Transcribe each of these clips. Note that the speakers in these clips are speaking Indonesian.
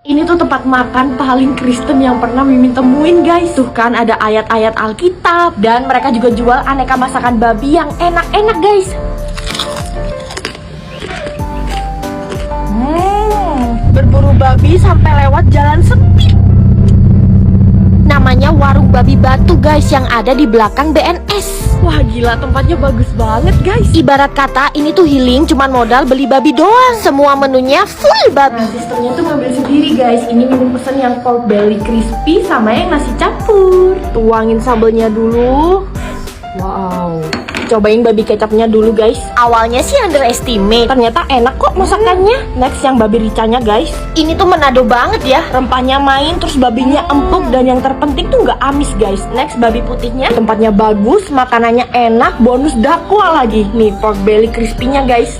Ini tuh tempat makan paling Kristen yang pernah Mimin temuin, guys. Tuh kan ada ayat-ayat Alkitab. Dan mereka juga jual aneka masakan babi yang enak-enak, guys. Berburu babi sampai lewat jalan sepi. Namanya Warung Babi Batu, guys, yang ada di belakang BNS. Wah gila, tempatnya bagus banget, guys. Ibarat kata ini tuh healing, cuman modal beli babi doang. Semua menunya full babi. Nah, sistemnya tuh ngambil sendiri, guys. Ini Mimin pesen yang pork belly crispy sama yang nasi campur. Tuangin sambelnya dulu. Wow. Cobain babi kecapnya dulu, guys. Awalnya sih underestimate, ternyata enak kok masakannya. Next yang babi ricanya, guys. Ini tuh menado banget ya. Rempahnya main, terus babinya empuk, dan yang terpenting tuh nggak amis, guys. Next babi putihnya, tempatnya bagus, makanannya enak, bonus dakwa lagi. Nih pork belly crispy-nya, guys.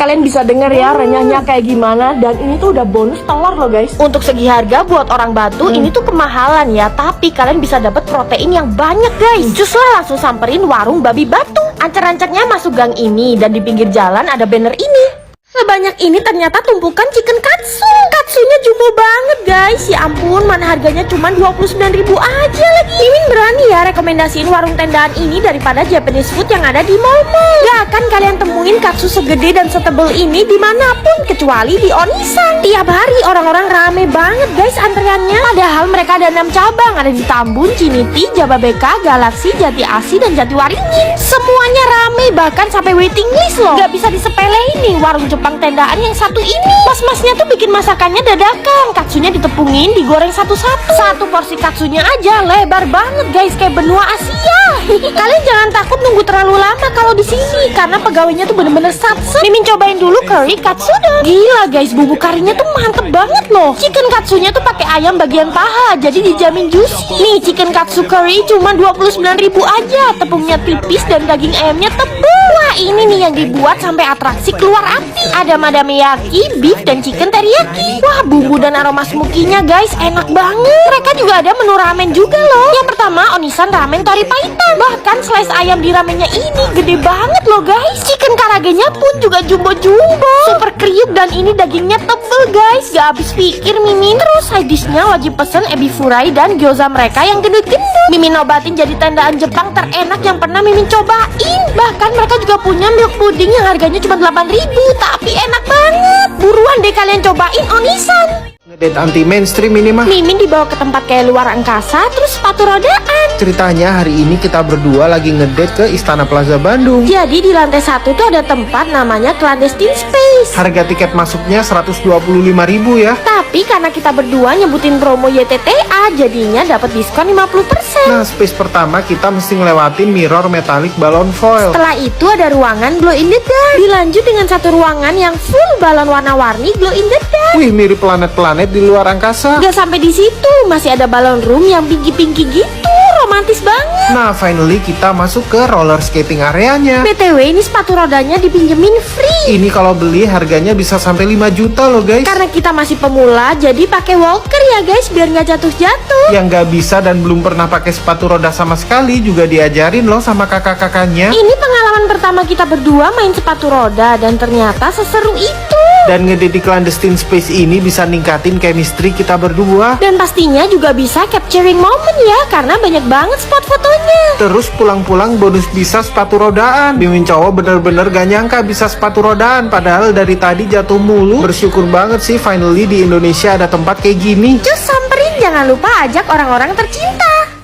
Kalian bisa denger ya renyahnya kayak gimana. Dan ini tuh udah bonus telur loh, guys. Untuk segi harga buat orang Batu ini tuh kemahalan ya, tapi kalian bisa dapat protein yang banyak, guys. Cus lah langsung samperin Warung Babi Batu. Ancer-ancernya masuk gang ini, dan di pinggir jalan ada banner ini. Sebanyak ini ternyata tumpukan chicken katsu. Katsunya jumbo banget, guys. Ya ampun, mana harganya cuma 29.000 aja lagi. Mimin berani ya rekomendasiin warung tendaan ini daripada Japanese food yang ada di mall-mall. Gak akan kalian temuin katsu segede dan setebel ini dimanapun kecuali di Onisan. Tiap hari orang-orang rame banget, guys, antreannya. Padahal mereka ada 6 cabang, ada di Tambun, Ciniti, Jababeka, Galaksi, Jati Asih, dan Jatiwaringin. Semuanya rame, bahkan sampai waiting list loh. Gak bisa disepelein nih warung Jepang tendaan yang satu ini. Mas-masnya tuh bikin masakannya dadakan. Katsunya ditepungin, digoreng satu-satu. Satu porsi katsunya aja lebar banget, guys, kayak benua Asia. Kalian jangan takut nunggu terlalu lama kalau di sini, karena pegawainya tuh bener-bener satset. Mimin cobain dulu curry katsudon. Gila, guys, bumbu karinya tuh mantep banget loh. Chicken katsunya tuh pakai ayam bagian paha, jadi dijamin juicy. Nih chicken katsu curry cuma 29.000 aja. Tepungnya tipis dan daging ayamnya tebal. Wah, ini nih yang dibuat sampai atraksi keluar api. Ada madameyaki, beef, dan chicken teriyaki. Wah, bumbu dan aroma smoky-nya, guys, enak banget. Mereka juga ada menu ramen juga loh. Yang pertama, Onisan ramen tori paitan. Bahkan slice ayam di ramennya ini gede banget loh, guys. Chicken karagenya pun juga jumbo-jumbo. Super kriuk, dan ini dagingnya tebel, guys. Gak habis pikir Mimin. Terus side dish-nya wajib pesen ebi furai dan gyoza mereka yang gendut-gendut. Mimin nobatin jadi tendaan Jepang terenak yang pernah Mimin cobain. Bahkan mereka juga punya milk pudding yang harganya cuma 8.000, tapi enak banget. Buruan deh kalian cobain Onisan. Ngedate anti mainstream ini mah. Mimin dibawa ke tempat kayak luar angkasa, terus sepatu rodaan. Ceritanya hari ini kita berdua lagi ngedate ke Istana Plaza Bandung. Jadi di lantai 1 tuh ada tempat namanya Clandestine Space. Harga tiket masuknya 125.000 ya. Tapi karena kita berdua nyebutin promo YTTA, jadinya dapat diskon 50%. Nah, space pertama kita mesti ngelewatin mirror metalik balon foil. Setelah itu ada ruangan glow in the dark. Dilanjut dengan satu ruangan yang full balon warna-warni glow in the dark. Wih, mirip planet-planet di luar angkasa. Gak sampai di situ, masih ada balon room yang pinky-pinky gitu, romantis banget. Nah, finally kita masuk ke roller skating areanya. BTW, ini sepatu rodanya dipinjemin free. Ini kalau beli harganya bisa sampai 5 juta loh, guys. Karena kita masih pemula, jadi pakai walker ya, guys, biar nggak jatuh-jatuh. Yang nggak bisa dan belum pernah pakai sepatu roda sama sekali juga diajarin loh sama kakak-kakaknya. Ini pengalaman pertama kita berdua main sepatu roda, dan ternyata seseru itu. Dan ngedate di Clandestine Space ini bisa ningkatin chemistry kita berdua. Dan pastinya juga bisa capturing momen ya, karena banyak banget spot fotonya. Terus pulang-pulang bonus bisa sepatu rodaan. Mimin cowok bener-bener gak nyangka bisa sepatu rodaan, padahal dari tadi jatuh mulu. Bersyukur banget sih finally di Indonesia ada tempat kayak gini. Cus samperin, jangan lupa ajak orang-orang tercinta.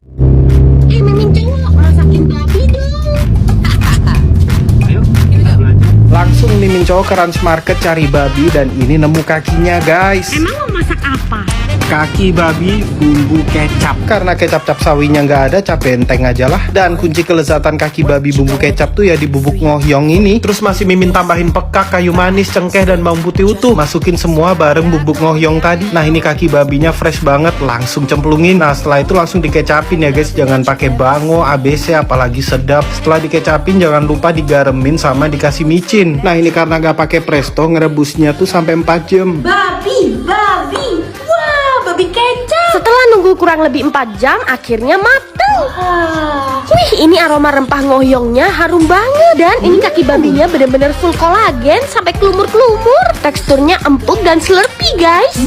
Mimin cowok, masakin babi dong. Langsung Mimin cowok ke Rans Market cari babi, dan ini nemu kakinya, guys. Emang mau masak apa? Kaki babi bumbu kecap. Karena kecap cap sawinya nggak ada, cap benteng aja lah. Dan kunci kelezatan kaki babi bumbu kecap tuh ya di bubuk ngohyong ini. Terus masih Mimin tambahin pekak, kayu manis, cengkeh, dan bawang putih utuh. Masukin semua bareng bubuk ngohyong tadi. Nah, ini kaki babinya fresh banget, langsung cemplungin. Nah, setelah itu langsung dikecapin ya, guys. Jangan pakai bango, ABC, apalagi sedap. Setelah dikecapin jangan lupa digaremin sama dikasih micin. Nah, ini karena nggak pakai presto, ngerebusnya tuh sampai 4 jam. Babi. Wah, babi kecap. Setelah nunggu kurang lebih 4 jam, akhirnya mateng. Wih, ini aroma rempah ngohyongnya harum banget. Dan ini kaki babinya bener-bener full kolagen sampai kelumur-kelumur. Teksturnya empuk dan slurpy guys.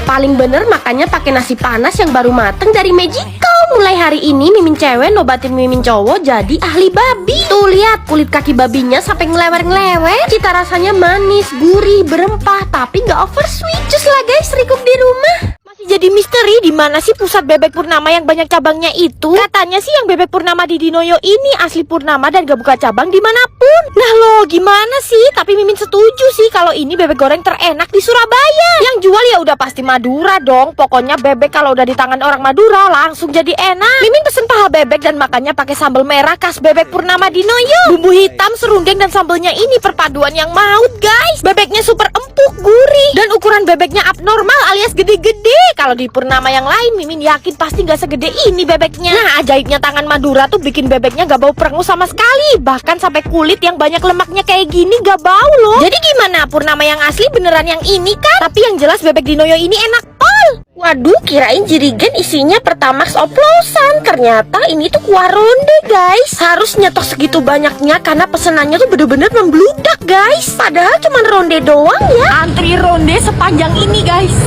Paling bener makannya pakai nasi panas yang baru mateng dari Magico. Mulai hari ini Mimin cewek nobatin Mimin cowok jadi ahli babi. Tuh lihat kulit kaki babinya sampai ngelewer-ngelewer. Cita rasanya manis, gurih, berempah, tapi nggak over sweet. Cus lah guys, rikup di rumah. Jadi misteri di mana sih pusat bebek Purnama yang banyak cabangnya itu? Katanya sih yang bebek Purnama di Dinoyo ini asli Purnama dan gak buka cabang dimanapun. Nah lo gimana sih? Tapi Mimin setuju sih kalau ini bebek goreng terenak di Surabaya. Yang jual ya udah pasti Madura dong. Pokoknya bebek kalau udah di tangan orang Madura langsung jadi enak. Mimin pesen paha bebek dan makannya pakai sambal merah khas bebek Purnama Dinoyo. Bumbu hitam, serundeng dan sambalnya ini perpaduan yang maut guys. Bebeknya super empuk, gurih, dan ukuran bebeknya abnormal alias gede-gede. Kalau di Purnama yang lain, Mimin yakin pasti gak segede ini bebeknya. Nah, ajaibnya tangan Madura tuh bikin bebeknya gak bau perengus sama sekali. Bahkan sampai kulit yang banyak lemaknya kayak gini gak bau loh. Jadi gimana? Purnama yang asli beneran yang ini kan? Tapi yang jelas bebek Dinoyo ini enak pol. Waduh, kirain jerigen isinya Pertamax oplosan. Ternyata ini tuh kuah ronde guys. Harus nyetok segitu banyaknya karena pesenannya tuh bener-bener membludak guys. Padahal cuma ronde doang ya. Antri ronde sepanjang ini guys.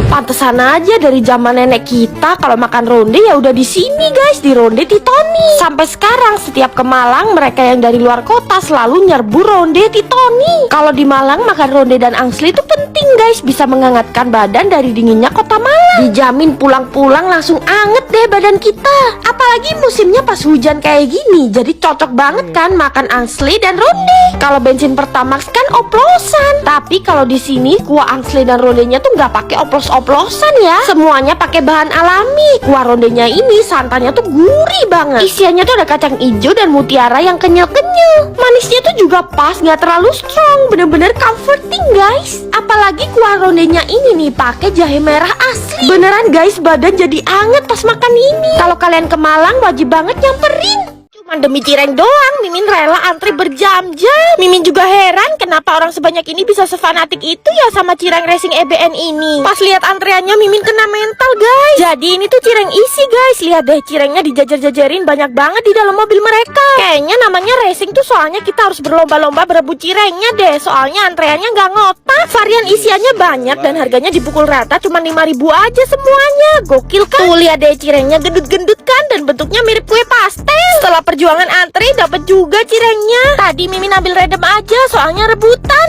Pantesan aja dari zaman nenek kita kalau makan ronde ya udah di sini guys, di Ronde Titoni. Sampai sekarang setiap ke Malang mereka yang dari luar kota selalu nyerbu Ronde Titoni. Kalau di Malang makan ronde dan angsli itu penting guys, bisa menghangatkan badan dari dinginnya kota Malang. Dijamin pulang-pulang langsung anget deh badan kita. Apalagi musimnya pas hujan kayak gini, jadi cocok banget kan makan angsli dan ronde. Kalau bensin Pertamax kan oplosan, tapi kalau di sini kuah angsli dan rondenya tuh nggak pakai oplosan ya, semuanya pakai bahan alami. Kuah rondenya ini santannya tuh gurih banget. Isiannya tuh ada kacang hijau dan mutiara yang kenyal-kenyal. Manisnya tuh juga pas, nggak terlalu strong, bener-bener comforting guys. Apalagi kuah rondenya ini nih pakai jahe merah asli. Beneran guys, badan jadi anget pas makan ini. Kalau kalian ke Malang wajib banget nyamperin. Demi cireng doang, Mimin rela antri berjam-jam. Mimin juga heran kenapa orang sebanyak ini bisa sefanatik itu ya sama cireng racing EBN ini. Pas lihat antreannya Mimin kena mental guys. Jadi ini tuh cireng isi guys. Lihat deh cirengnya dijajar-jajarin banyak banget di dalam mobil mereka. Kayaknya namanya racing tuh soalnya kita harus berlomba-lomba berebut cirengnya deh. Soalnya antreannya nggak ngotak. Varian isiannya banyak dan harganya dipukul rata cuma 5.000 aja semuanya. Gokil kan? Tuh lihat deh cirengnya gendut-gendut kan dan bentuknya mirip kue pastel. Setelah perjuangan antri dapat juga cirengnya. Tadi Mimin ambil redem aja soalnya rebutan.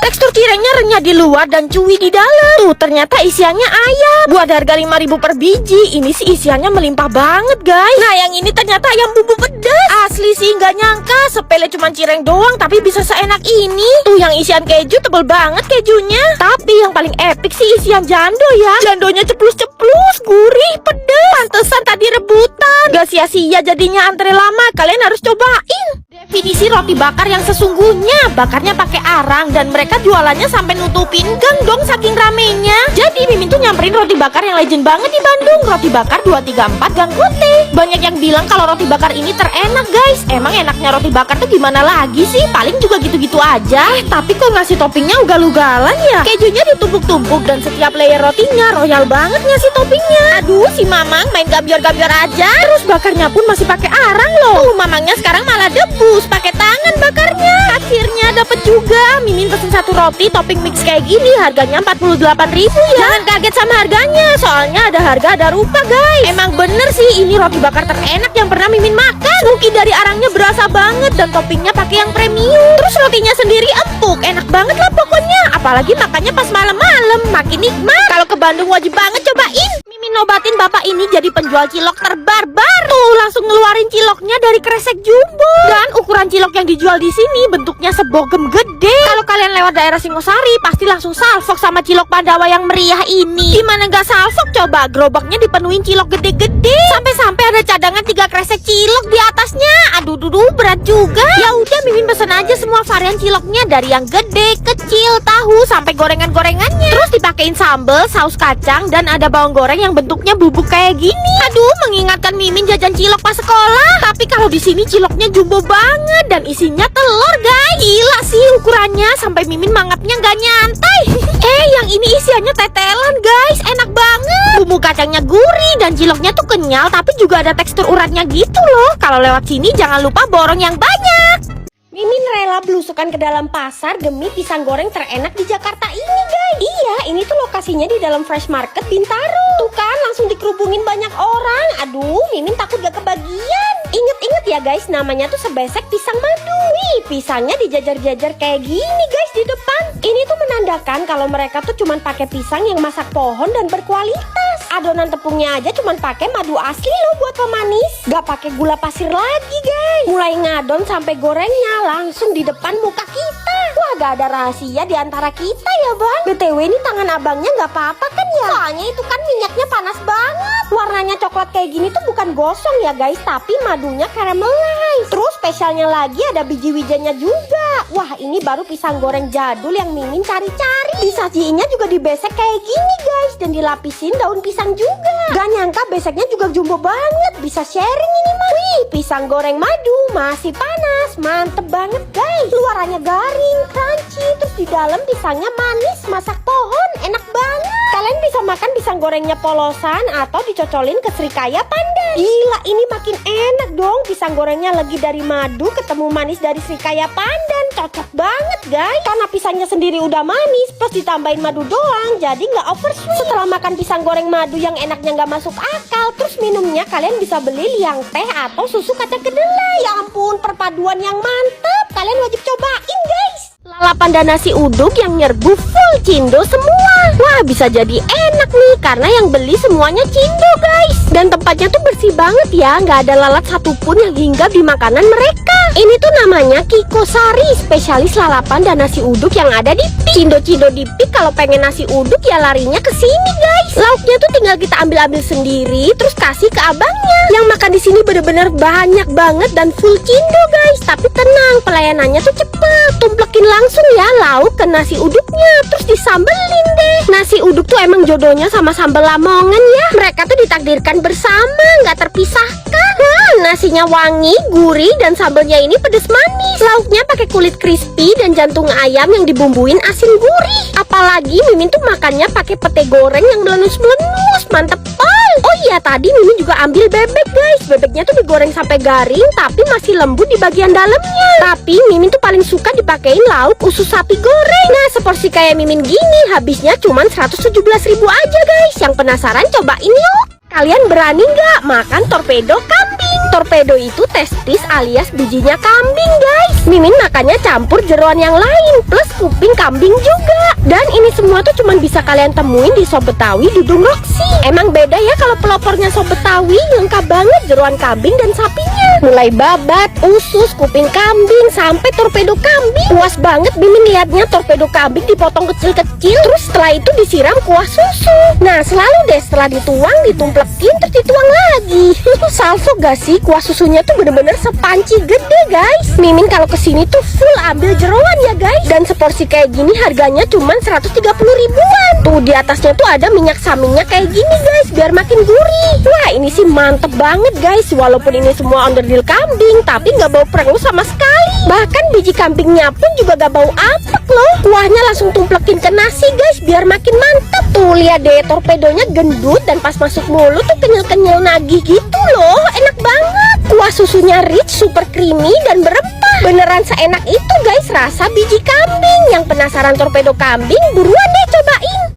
Tekstur cirengnya renyah di luar dan chewy di dalam. Tuh ternyata isiannya ayam. Buat harga 5.000 per biji, ini sih isiannya melimpah banget guys. Nah yang ini ternyata ayam bumbu pedas. Asli sih nggak nyangka, sepele cuma cireng doang tapi bisa seenak ini. Tuh yang isian keju tebel banget kejunya. Tapi yang paling epic sih isian jando ya. Jandonya ceplus-ceplus, gurih, pedas. Pantesan tadi rebutan. Gak sia-sia jadinya antri lama. Kalian harus cobain. Definisi roti bakar yang sesungguhnya, bakarnya pakai arang dan mereka jualannya sampai nutupin gang dong saking ramenya. Jadi Mimin tuh nyamperin roti bakar yang legend banget di Bandung, Roti Bakar 234 Gang Kote. Banyak yang bilang kalau roti bakar ini terenak guys. Emang enaknya roti bakar tuh gimana lagi sih? Paling juga gitu-gitu aja. Tapi kok ngasih toppingnya ugal-ugalan ya? Kejunya ditumpuk-tumpuk dan setiap layer rotinya royal banget ngasih toppingnya. Aduh si Mamang main gabiar-gabiar aja. Terus bakarnya pun masih pakai arang loh. Mamangnya sekarang malah debus pakai tangan bakarnya. Akhirnya dapet juga. Mimin pesen satu roti topping mix kayak gini, harganya 48.000 ya. Jangan kaget sama harganya, soalnya ada harga ada rupa guys. Emang bener sih ini roti bakar terenak yang pernah Mimin makan. Smoky dari arangnya berasa banget dan toppingnya pakai yang premium. Terus rotinya sendiri empuk, enak banget lah pokoknya. Apalagi makannya pas malam-malam, makin nikmat. Kalau ke Bandung wajib banget cobain. Mimin nobatin bapak ini jadi penjual cilok terbarbar. Tuh langsung ngeluarin ciloknya dari kresek jumbo. Dan ukuran cilok yang dijual di sini bentuknya sebogem gede. Kalau kalian lewat daerah Singosari pasti langsung salfok sama cilok Pandawa yang meriah ini. Gimana nggak salfok coba? Gerobaknya dipenuhin cilok gede-gede. Sampai-sampai ada cadangan 3 kresek cilok di atasnya. Aduh berat juga. Ya udah Mimin pesen aja semua varian ciloknya dari yang gede, kecil, tahu sampai gorengan-gorengannya. Terus dipakein sambal, saus kacang dan ada bawang goreng yang bentuknya bubuk kayak gini. Aduh mengingatkan Mimin jajan cilok pas sekolah. Tapi kalau di sini ciloknya jumbo banget dan isinya telur guys. Gila sih ukurannya sampai Mimin mangapnya nggak nyantai. Yang ini isiannya tetelan guys. dan ciloknya tuh kenyal, tapi juga ada tekstur uratnya gitu loh. Kalau lewat sini jangan lupa borong yang banyak. Mimin rela belusukan ke dalam pasar demi pisang goreng terenak di Jakarta ini, guys. Iya, ini tuh lokasinya di dalam Fresh Market Bintaro. Tuh kan, langsung dikerubungin banyak orang. Aduh, Mimin takut gak kebagian. Ingat-ingat ya guys, namanya tuh sebesek pisang madu. Wih, pisangnya dijajar-jajar kayak gini guys di depan. Ini tuh menandakan kalau mereka tuh cuman pakai pisang yang masak pohon dan berkualitas. Adonan tepungnya aja cuman pakai madu asli loh buat pemanis. Gak pakai gula pasir lagi guys. Mulai ngadon sampai gorengnya langsung di depan muka kita. Wah, gak ada rahasia di antara kita ya bang. BTW ini tangan abangnya gak apa-apa kan ya? Soalnya itu kan minyaknya panas banget. Warnanya coklat kayak gini tuh bukan gosong ya guys, tapi madunya caramelize. Terus spesialnya lagi ada biji wijennya juga. Wah, ini baru pisang goreng jadul yang Mimin cari-cari. Disajiinnya juga dibesek kayak gini guys, dan dilapisin daun pisang juga. Gak nyangka beseknya juga jumbo banget. Bisa sharing ini mah. Wih, pisang goreng madu masih panas. Mantep banget guys. Luarannya garing, crunchy, terus di dalam pisangnya manis, masak pohon, enak banget. Kalian bisa makan pisang gorengnya polosan atau dicocolin ke serikaya pandan. Gila, ini makin enak dong. Pisang gorengnya lagi dari madu ketemu manis dari serikaya pandan. Cocok banget guys. Karena pisangnya sendiri udah manis plus ditambahin madu doang, jadi nggak oversweet. Setelah makan pisang goreng madu yang enaknya nggak masuk akal, terus minumnya kalian bisa beli liang teh atau susu kacang kedelai. Ya ampun, perpaduan yang mantep. Kalian wajib cobain guys. Lalapan dan nasi uduk yang nyerbu full cindo semua. Wah, bisa jadi enak nih karena yang beli semuanya cindo guys. Dan tempatnya tuh bersih banget ya, nggak ada lalat satupun yang hinggap di makanan mereka. Ini tuh namanya Kikosari, spesialis lalapan dan nasi uduk yang ada di Pik. Cindo-cindo di Pik kalau pengen nasi uduk ya larinya ke sini guys. Lauknya tuh tinggal kita ambil-ambil sendiri terus kasih ke abangnya. Yang makan di sini bener-bener banyak banget dan full cindo guys. Tapi tenang, pelayanannya tuh cepet. Tumplekin langsung ya lauk ke nasi uduknya, terus disambelin deh. Nasi uduk tuh emang jodohnya sama sambal Lamongan ya. Mereka tuh ditakdirkan bersama, nggak terpisahkan. Nasinya wangi, gurih, dan sambelnya ini pedes manis. Lauknya pakai kulit crispy dan jantung ayam yang dibumbuin asin gurih. Apalagi Mimin tuh makannya pakai pete goreng yang melenus-melenus, mantep pol. Oh iya, tadi Mimin juga ambil bebek guys. Bebeknya tuh digoreng sampai garing tapi masih lembut di bagian dalamnya. Tapi Mimin tuh paling suka dipakein lauk usus sapi goreng. Nah, seporsi kayak Mimin gini habisnya cuman 117.000 aja guys. Yang penasaran cobain yuk. Kalian berani nggak makan torpedo kambing? Torpedo itu testis alias bijinya kambing guys. Mimin makannya campur jeroan yang lain plus kuping kambing juga. Dan ini semua tuh cuma bisa kalian temuin di Sop Betawi Dudung Roxy. Emang beda ya kalau pelopornya Sop Betawi, lengkap banget jeroan kambing dan sapinya. Mulai babat, usus, kuping kambing sampai torpedo kambing. Puas banget Mimin liatnya torpedo kambing dipotong kecil-kecil, terus setelah itu disiram kuah susu. Nah, selalu deh setelah dituang ditumplekin terus dituang lagi. Salvo gak sih, kuah susunya tuh bener-bener sepanci gede guys. Mimin kalau kesini tuh full ambil jeroan ya guys. Dan seporsi kayak gini harganya cuman 130 ribuan. Tuh di atasnya tuh ada minyak saminnya kayak gini guys, biar makin gurih. Wah, ini sih mantep banget guys. Walaupun ini semua onderdil kambing, tapi nggak bau perengus sama sekali. Bahkan biji kambingnya pun juga gak bau apek loh. Kuahnya langsung tumplekin ke nasi guys, biar makin mantep. Tuh lihat deh, torpedonya gendut dan pas masuk mulut tuh kenyal-kenyal nagih gitu loh. Enak banget. Kuah susunya rich, super creamy dan berempah. Beneran seenak itu guys rasa biji kambing. Yang penasaran torpedo kambing, buruan deh cobain.